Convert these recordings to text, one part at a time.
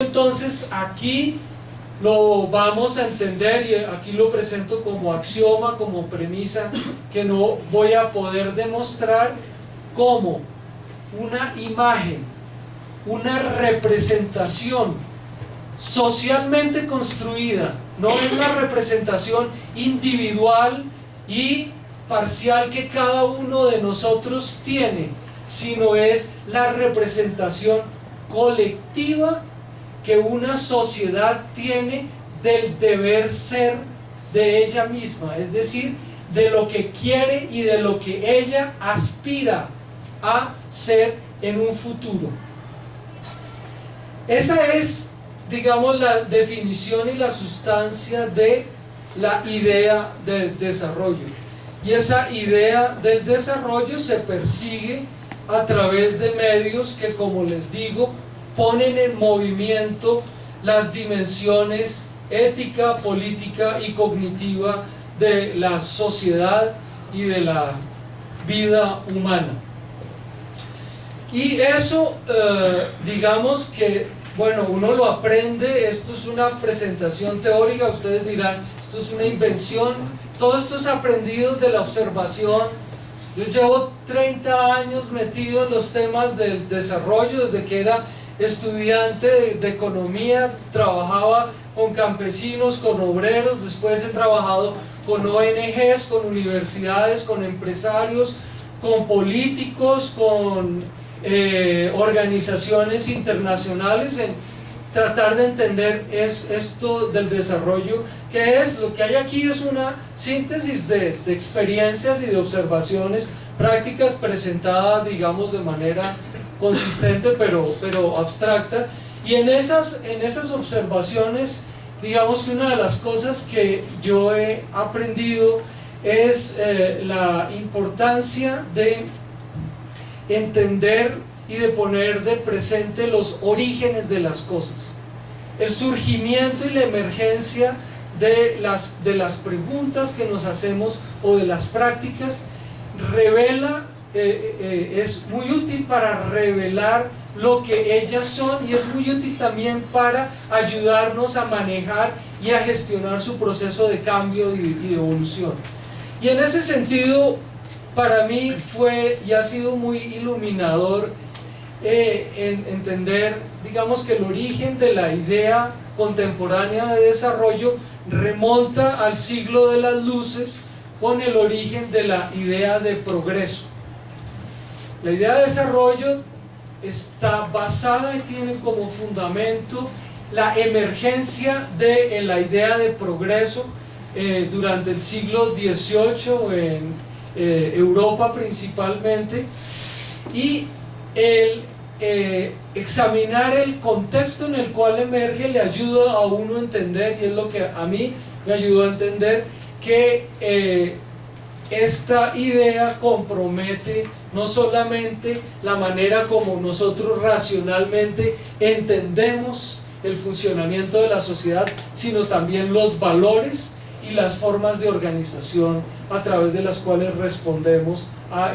Entonces aquí lo vamos a entender y aquí lo presento como axioma, como premisa, que no voy a poder demostrar cómo una imagen, una representación socialmente construida, no es la representación individual y parcial que cada uno de nosotros tiene, sino es la representación colectiva que una sociedad tiene del deber ser de ella misma, es decir, de lo que quiere y de lo que ella aspira a ser en un futuro. Esa es, digamos, la definición y la sustancia de la idea del desarrollo. Y esa idea del desarrollo se persigue a través de medios que, como les digo, ponen en movimiento las dimensiones ética, política y cognitiva de la sociedad y de la vida humana. Y eso, digamos que, bueno, uno lo aprende, esto es una presentación teórica, ustedes dirán, esto es una invención, todo esto es aprendido de la observación. Yo llevo 30 años metido en los temas del desarrollo, desde que era estudiante de economía, trabajaba con campesinos, con obreros, después he trabajado con ONGs, con universidades, con empresarios, con políticos, con organizaciones internacionales, en tratar de entender esto del desarrollo, que es lo que hay aquí, es una síntesis de experiencias y de observaciones prácticas presentadas, digamos, de manera consistente pero abstracta. Y en esas observaciones, digamos que una de las cosas que yo he aprendido es la importancia de entender y de poner de presente los orígenes de las cosas, el surgimiento y la emergencia de las preguntas que nos hacemos o de las prácticas revela, es muy útil para revelar lo que ellas son, y es muy útil también para ayudarnos a manejar y a gestionar su proceso de cambio y de evolución. Y en ese sentido, para mí fue y ha sido muy iluminador entender, digamos, que el origen de la idea contemporánea de desarrollo remonta al siglo de las luces con el origen de la idea de progreso. La idea de desarrollo está basada y tiene como fundamento la emergencia de la idea de progreso durante el siglo XVIII en Europa principalmente, y el examinar el contexto en el cual emerge le ayuda a uno a entender, y es lo que a mí me ayudó a entender, que esta idea compromete no solamente la manera como nosotros racionalmente entendemos el funcionamiento de la sociedad, sino también los valores y las formas de organización a través de las cuales respondemos a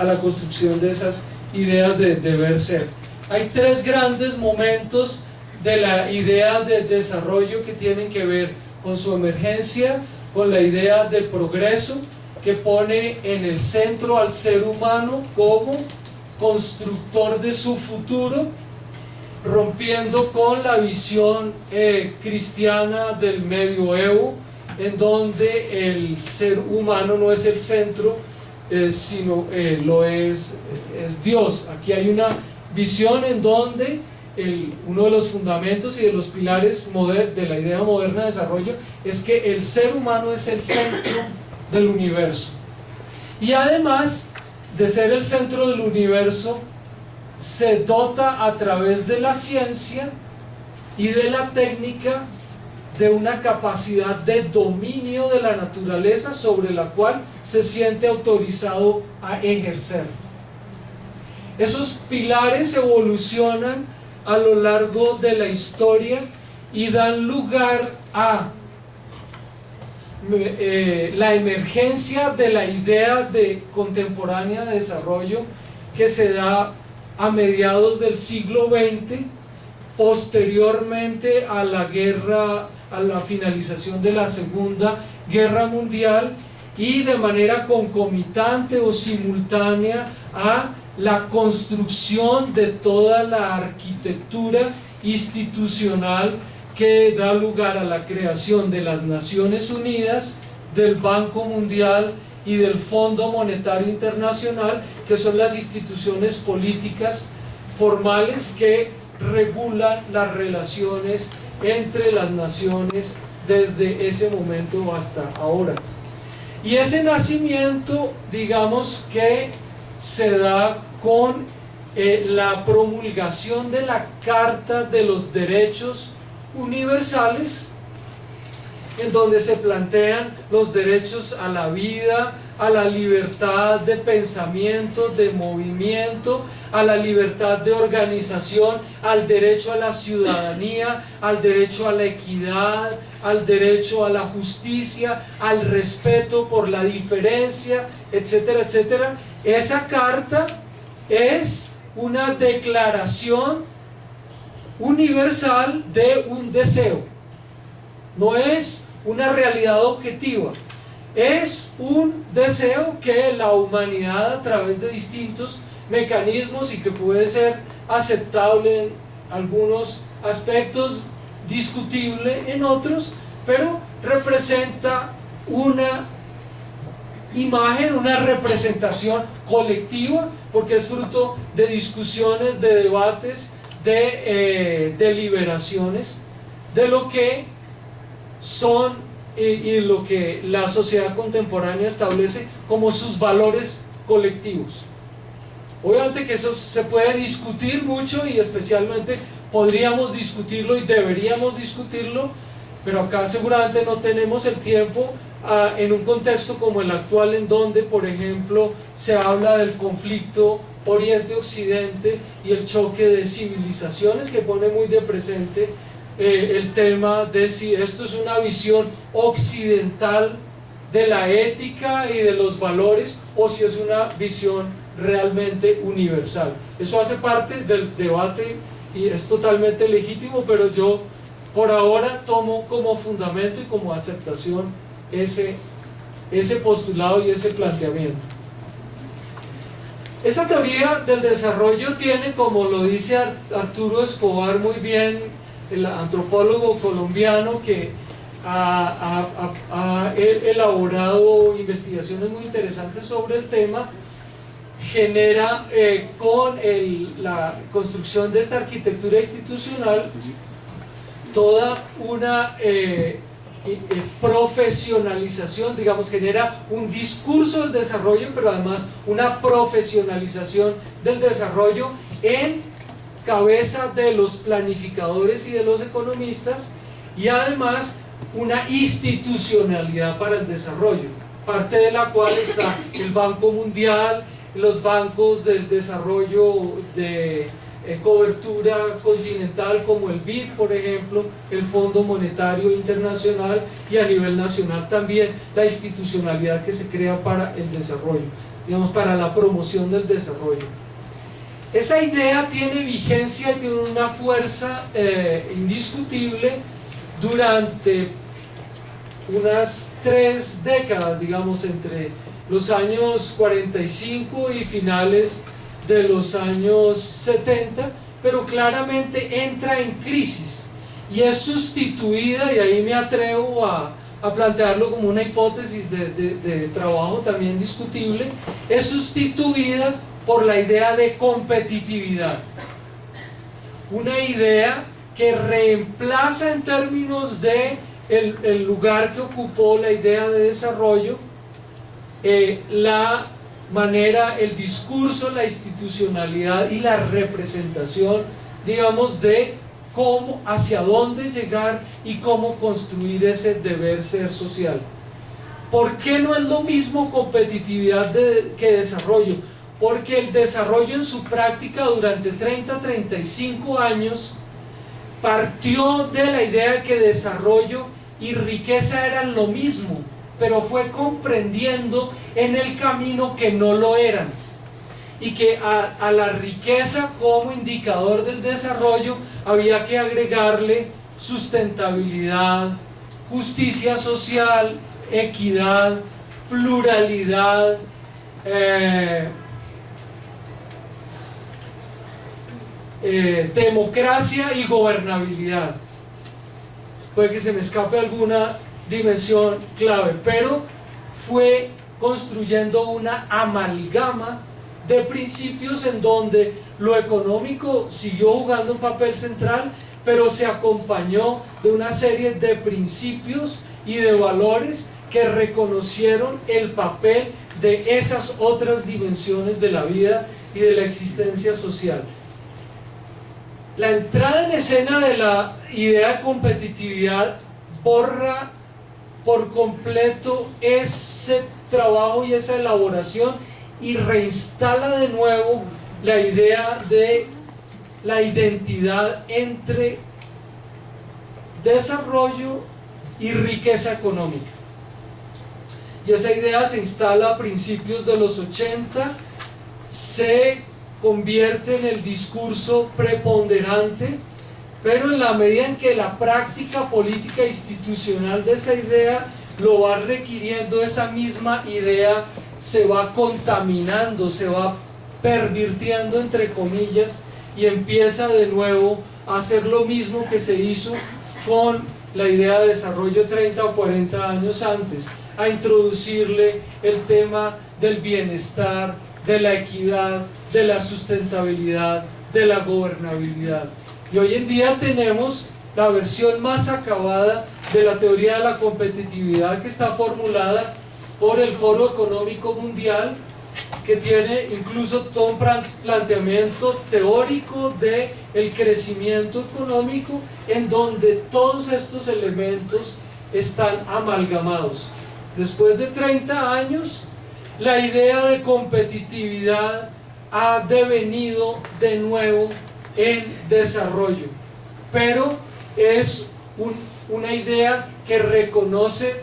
la construcción de esas ideas de deber ser. Hay tres grandes momentos de la idea de desarrollo que tienen que ver con su emergencia, con la idea de progreso, que pone en el centro al ser humano como constructor de su futuro, rompiendo con la visión cristiana del medioevo, en donde el ser humano no es el centro, sino lo es Dios. Aquí hay una visión en donde uno de los fundamentos y de los pilares de la idea moderna de desarrollo es que el ser humano es el centro del universo, y además de ser el centro del universo, se dota a través de la ciencia y de la técnica de una capacidad de dominio de la naturaleza sobre la cual se siente autorizado a ejercer. Esos pilares evolucionan a lo largo de la historia y dan lugar a la emergencia de la idea contemporánea de desarrollo, que se da a mediados del siglo XX posteriormente a la guerra, a la finalización de la Segunda Guerra Mundial, y de manera concomitante o simultánea a la construcción de toda la arquitectura institucional que da lugar a la creación de las Naciones Unidas, del Banco Mundial y del Fondo Monetario Internacional, que son las instituciones políticas formales que regulan las relaciones entre las naciones desde ese momento hasta ahora. Y ese nacimiento, digamos que se da con la promulgación de la Carta de los Derechos Universales, en donde se plantean los derechos a la vida, a la libertad de pensamiento, de movimiento, a la libertad de organización, al derecho a la ciudadanía, al derecho a la equidad, al derecho a la justicia, al respeto por la diferencia, etcétera, etcétera. Esa carta es una declaración universal de un deseo. No es una realidad objetiva, es un deseo que la humanidad, a través de distintos mecanismos, y que puede ser aceptable en algunos aspectos, discutible en otros, pero representa una imagen, una representación colectiva, porque es fruto de discusiones, de debates, de deliberaciones, de lo que son y lo que la sociedad contemporánea establece como sus valores colectivos. Obviamente que eso se puede discutir mucho, y especialmente podríamos discutirlo y deberíamos discutirlo, pero acá seguramente no tenemos el tiempo en un contexto como el actual, en donde, por ejemplo, se habla del conflicto Oriente-Occidente y el choque de civilizaciones, que pone muy de presente el tema de si esto es una visión occidental de la ética y de los valores, o si es una visión realmente universal. Eso hace parte del debate y es totalmente legítimo, pero yo por ahora tomo como fundamento y como aceptación ese postulado y ese planteamiento. Esa teoría del desarrollo tiene, como lo dice Arturo Escobar muy bien, el antropólogo colombiano, que ha elaborado investigaciones muy interesantes sobre el tema, genera con la construcción de esta arquitectura institucional toda una profesionalización, digamos, genera un discurso del desarrollo, pero además una profesionalización del desarrollo en cabeza de los planificadores y de los economistas, y además una institucionalidad para el desarrollo, parte de la cual está el Banco Mundial, los bancos del desarrollo de cobertura continental como el BID, por ejemplo, el Fondo Monetario Internacional, y a nivel nacional también la institucionalidad que se crea para el desarrollo, digamos, para la promoción del desarrollo. Esa idea tiene vigencia y tiene una fuerza indiscutible durante unas 3 décadas, digamos, entre los años 45 y finales de los años 70, pero claramente entra en crisis y es sustituida, y ahí me atrevo a plantearlo como una hipótesis de trabajo también discutible, es sustituida por la idea de competitividad, una idea que reemplaza en términos de el lugar que ocupó la idea de desarrollo, la manera, el discurso, la institucionalidad y la representación, digamos, de cómo, hacia dónde llegar y cómo construir ese deber ser social. ¿Por qué no es lo mismo competitividad que desarrollo? Porque el desarrollo en su práctica durante 30-35 años partió de la idea de que desarrollo y riqueza eran lo mismo, pero fue comprendiendo en el camino que no lo eran. y que a la riqueza como indicador del desarrollo había que agregarle sustentabilidad, justicia social, equidad, pluralidad, democracia y gobernabilidad. Puede que se me escape alguna dimensión clave, pero fue construyendo una amalgama de principios en donde lo económico siguió jugando un papel central, pero se acompañó de una serie de principios y de valores que reconocieron el papel de esas otras dimensiones de la vida y de la existencia social. La entrada en escena de la idea de competitividad borra por completo ese trabajo y esa elaboración y reinstala de nuevo la idea de la identidad entre desarrollo y riqueza económica. Y esa idea se instala a principios de los 80, se convierte en el discurso preponderante, pero en la medida en que la práctica política institucional de esa idea lo va requiriendo, esa misma idea se va contaminando, se va pervirtiendo entre comillas, y empieza de nuevo a hacer lo mismo que se hizo con la idea de desarrollo 30 o 40 años antes, a introducirle el tema del bienestar, de la equidad, de la sustentabilidad, de la gobernabilidad. Y hoy en día tenemos la versión más acabada de la teoría de la competitividad, que está formulada por el Foro Económico Mundial, que tiene incluso todo un planteamiento teórico del crecimiento económico, en donde todos estos elementos están amalgamados. Después de 30 años, la idea de competitividad ha devenido de nuevo en desarrollo, pero es una idea que reconoce,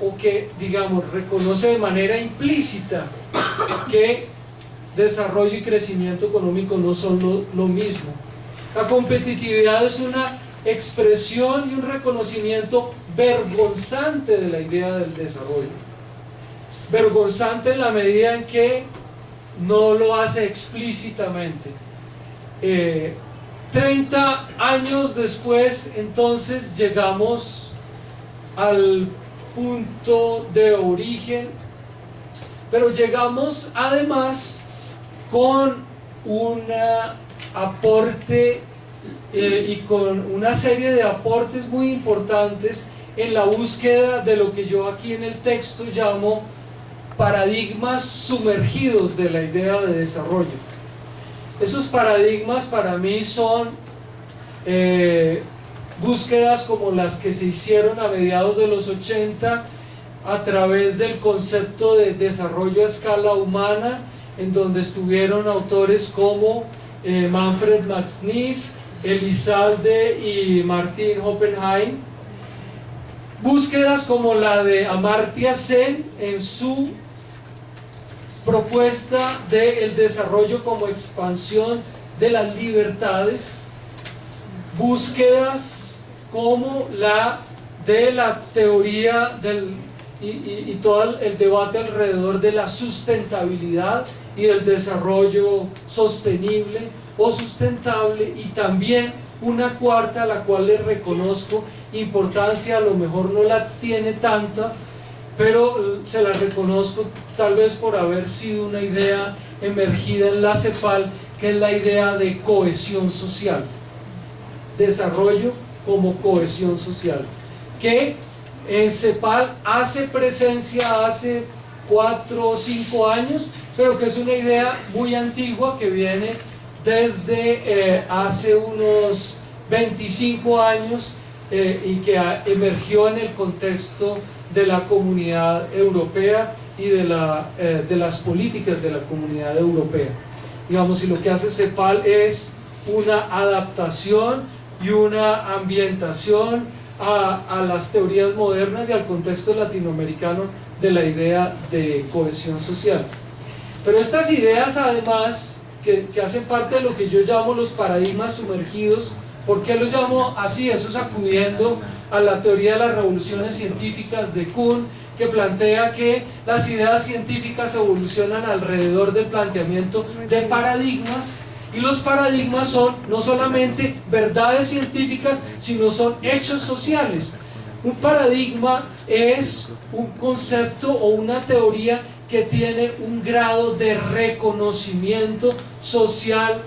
o que digamos reconoce de manera implícita, que desarrollo y crecimiento económico no son lo mismo. La competitividad es una expresión y un reconocimiento vergonzante de la idea del desarrollo. Vergonzante en la medida en que no lo hace explícitamente. 30 años después, entonces, llegamos al punto de origen, pero llegamos además con un aporte y con una serie de aportes muy importantes en la búsqueda de lo que yo aquí en el texto llamo paradigmas sumergidos de la idea de desarrollo. Esos paradigmas para mí son búsquedas como las que se hicieron a mediados de los 80 a través del concepto de desarrollo a escala humana, en donde estuvieron autores como Manfred Max Neef, Elizalde y Martin Oppenheim. Búsquedas como la de Amartya Sen en su propuesta del desarrollo como expansión de las libertades. Búsquedas como la de la teoría y todo el debate alrededor de la sustentabilidad y del desarrollo sostenible o sustentable, y también una cuarta a la cual le reconozco importancia, a lo mejor no la tiene tanta, pero se la reconozco tal vez por haber sido una idea emergida en la CEPAL, que es la idea de cohesión social, desarrollo como cohesión social, que en CEPAL hace presencia hace 4 o 5 años, pero que es una idea muy antigua que viene desde hace unos 25 años y que emergió en el contexto de la Comunidad Europea y de las políticas de la Comunidad Europea. Digamos, y lo que hace CEPAL es una adaptación y una ambientación a las teorías modernas y al contexto latinoamericano de la idea de cohesión social. Pero estas ideas además, que hacen parte de lo que yo llamo los paradigmas sumergidos. ¿Por qué los llamo así? Eso es acudiendo a la teoría de las revoluciones científicas de Kuhn, que plantea que las ideas científicas evolucionan alrededor del planteamiento de paradigmas, y los paradigmas son no solamente verdades científicas, sino son hechos sociales. Un paradigma es un concepto o una teoría que tiene un grado de reconocimiento social